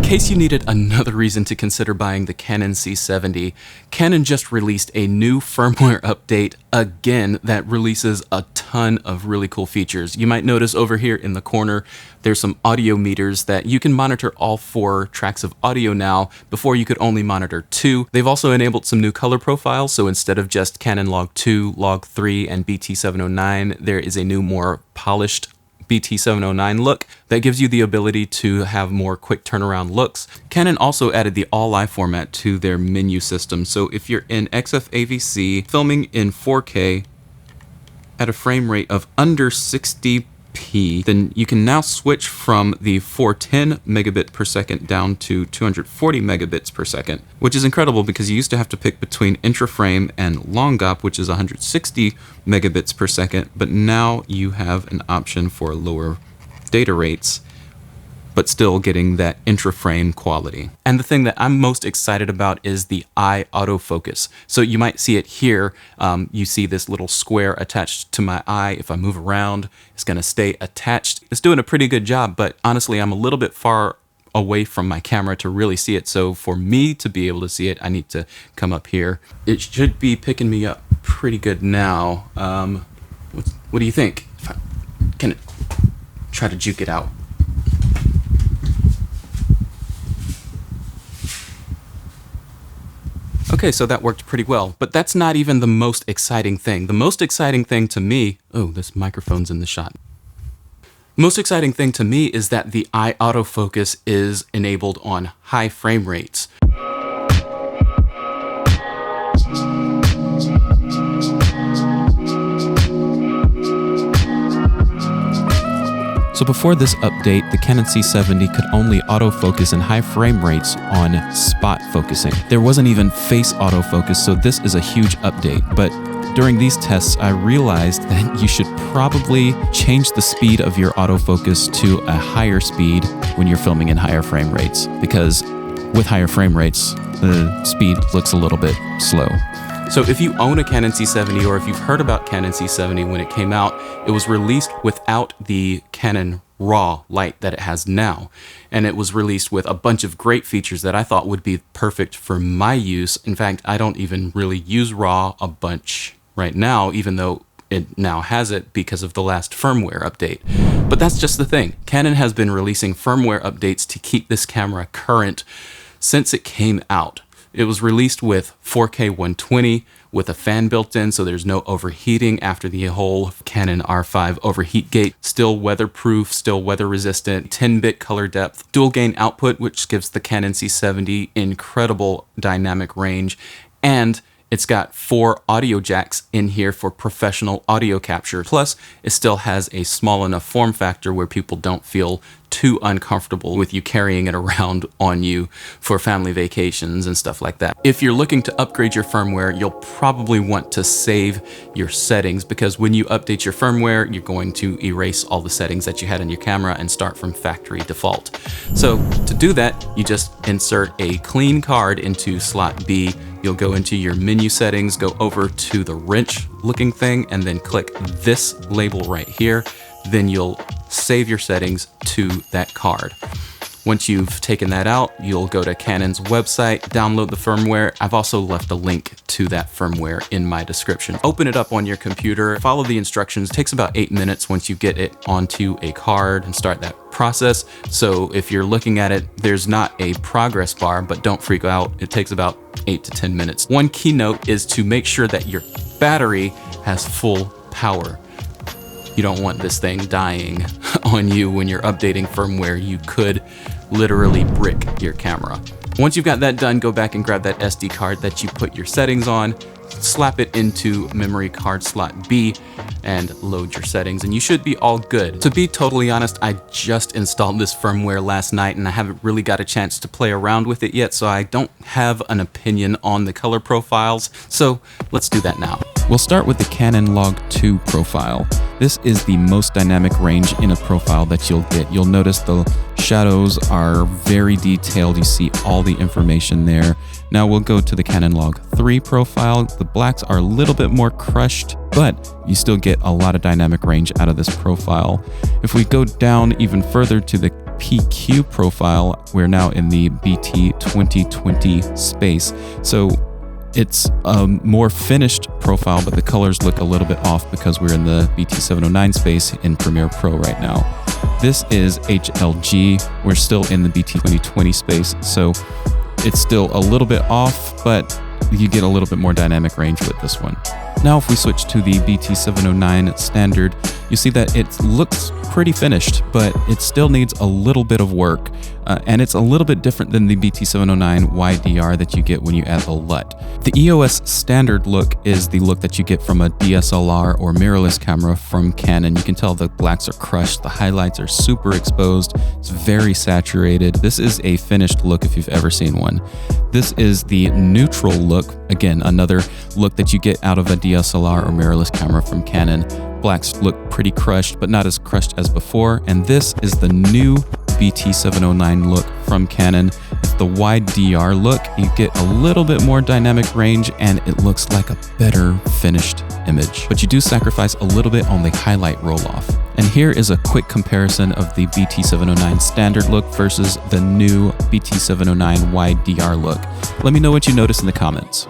case you needed another reason to consider buying the Canon C70, Canon just released a new firmware update again that releases a ton of really cool features. You might notice over here in the corner, there's some audio meters that you can monitor all 4 tracks of audio now. Before you could only monitor 2. They've also enabled some new color profiles, so instead of just Canon Log 2, Log 3, and BT709, there is a new, more polished BT709 look that gives you the ability to have more quick turnaround looks. Canon also added the all-live format to their menu system, so if you're in XFAVC filming in 4K at a frame rate of under 60p, then you can now switch from the 410 megabit per second down to 240 megabits per second, which is incredible because you used to have to pick between intraframe and long GOP, which is 160 megabits per second, but now you have an option for lower data rates, but still getting that intraframe quality. And the thing that I'm most excited about is the eye autofocus. So you might see it here. You see this little square attached to my eye. If I move around, it's gonna stay attached. It's doing a pretty good job, but honestly, I'm a little bit far away from my camera to really see it. So for me to be able to see it, I need to come up here. It should be picking me up pretty good now. What do you think? If I can try to juke it out. Okay, so that worked pretty well, but that's not even the most exciting thing. The most exciting thing to me, oh, this microphone's in the shot. Most exciting thing to me is that the eye autofocus is enabled on high frame rates. So before this update, the Canon C70 could only autofocus in high frame rates on spot focusing. There wasn't even face autofocus, so this is a huge update. But during these tests, I realized that you should probably change the speed of your autofocus to a higher speed when you're filming in higher frame rates, because with higher frame rates, the speed looks a little bit slow. So if you own a Canon C70, or if you've heard about Canon C70 when it came out, it was released without the Canon RAW light that it has now. And it was released with a bunch of great features that I thought would be perfect for my use. In fact, I don't even really use RAW a bunch right now, even though it now has it because of the last firmware update. But that's just the thing. Canon has been releasing firmware updates to keep this camera current since it came out. It was released with 4K 120 with a fan built in, so there's no overheating after the whole Canon R5 overheat gate. Still weatherproof, still weather resistant, 10-bit color depth, dual gain output, which gives the Canon C70 incredible dynamic range, and it's got 4 audio jacks in here for professional audio capture. Plus, it still has a small enough form factor where people don't feel too uncomfortable with you carrying it around on you for family vacations and stuff like that. If you're looking to upgrade your firmware, you'll probably want to save your settings, because when you update your firmware, you're going to erase all the settings that you had on your camera and start from factory default. So to do that, you just insert a clean card into slot B. You'll go into your menu settings, go over to the wrench looking thing, and then click this label right here. Then you'll save your settings to that card. Once you've taken that out, you'll go to Canon's website, download the firmware. I've also left a link to that firmware in my description. Open it up on your computer, follow the instructions. It takes about 8 minutes once you get it onto a card and start that process. So if you're looking at it, there's not a progress bar, but don't freak out. It takes about 8 to 10 minutes. One key note is to make sure that your battery has full power. You don't want this thing dying on you when you're updating firmware. You could literally brick your camera. Once you've got that done, go back and grab that SD card that you put your settings on, slap it into memory card slot B, and load your settings, and you should be all good. To be totally honest, I just installed this firmware last night and I haven't really got a chance to play around with it yet, so I don't have an opinion on the color profiles. So let's do that now. We'll start with the Canon Log 2 profile. This is the most dynamic range in a profile that you'll get. You'll notice the shadows are very detailed. You see all the information there. Now we'll go to the Canon Log 3 profile. The blacks are a little bit more crushed, but you still get a lot of dynamic range out of this profile. If we go down even further to the PQ profile, we're now in the BT 2020 space. So it's a more finished profile, but the colors look a little bit off because we're in the BT 709 space in Premiere Pro right now. This is HLG. We're still in the BT 2020 space, so it's still a little bit off, but you get a little bit more dynamic range with this one. Now, if we switch to the BT 709 standard, you see that it looks pretty finished, but it still needs a little bit of work. And it's a little bit different than the BT 709 YDR that you get when you add the LUT. The EOS standard look is the look that you get from a DSLR or mirrorless camera from Canon. You can tell the blacks are crushed, the highlights are super exposed, it's very saturated. This is a finished look if you've ever seen one. This is the neutral look, again, another look that you get out of a DSLR or mirrorless camera from Canon. Blacks look pretty crushed, but not as crushed as before. And this is the new BT 709 look from Canon. It's the wide DR look. You get a little bit more dynamic range and it looks like a better finished image. But you do sacrifice a little bit on the highlight roll-off. And here is a quick comparison of the BT 709 standard look versus the new BT 709 wide DR look. Let me know what you notice in the comments.